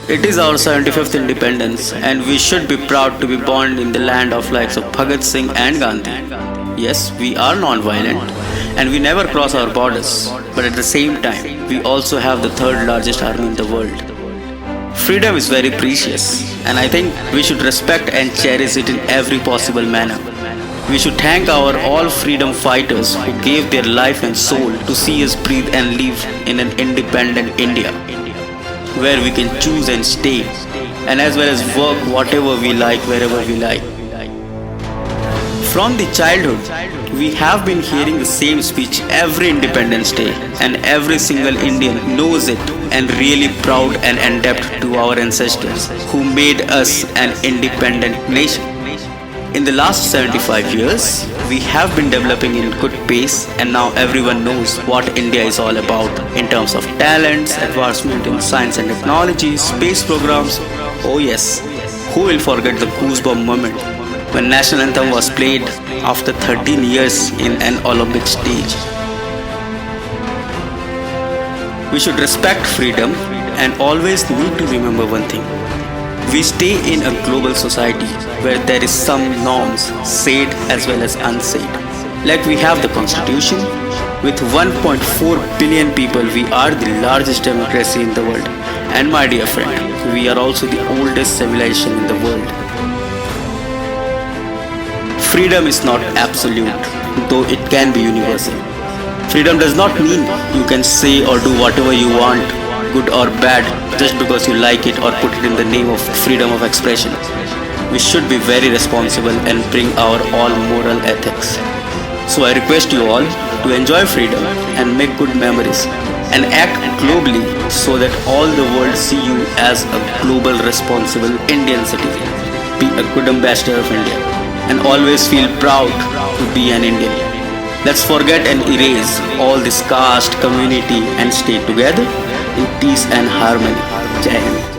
It is our 75th independence, and we should be proud to be born in the land of likes of Bhagat Singh and Gandhi. Yes, we are non-violent and we never cross our borders, but at the same time, we also have the third largest army in the world. Freedom is very precious, and I think we should respect and cherish it in every possible manner. We should thank our all freedom fighters who gave their life and soul to see us breathe and live in an independent India, where we can choose and stay, and as well as work whatever we like, wherever we like. From the childhood, we have been hearing the same speech every Independence Day, and every single Indian knows it and really proud and indebted to our ancestors who made us an independent nation. In the last 75 years, we have been developing in good pace, and now everyone knows what India is all about in terms of talents, advancement in science and technology, space programs. Oh yes, who will forget the goosebump moment when national anthem was played after 13 years in an Olympic stage? We should respect freedom and always need to remember one thing. We stay in a global society where there is some norms said as well as unsaid. Like we have the constitution. With 1.4 billion people, we are the largest democracy in the world. And my dear friend, we are also the oldest civilization in the world. Freedom is not absolute, though it can be universal. Freedom does not mean you can say or do whatever you want, good or bad, just because you like it or put it in the name of freedom of expression. We should be very responsible and bring our all moral ethics. So I request you all to enjoy freedom and make good memories and act globally so that all the world see you as a global responsible Indian citizen. Be a good ambassador of India and always feel proud to be an Indian. Let's forget and erase all this caste, community and stay together in peace and harmony. Jai Hind.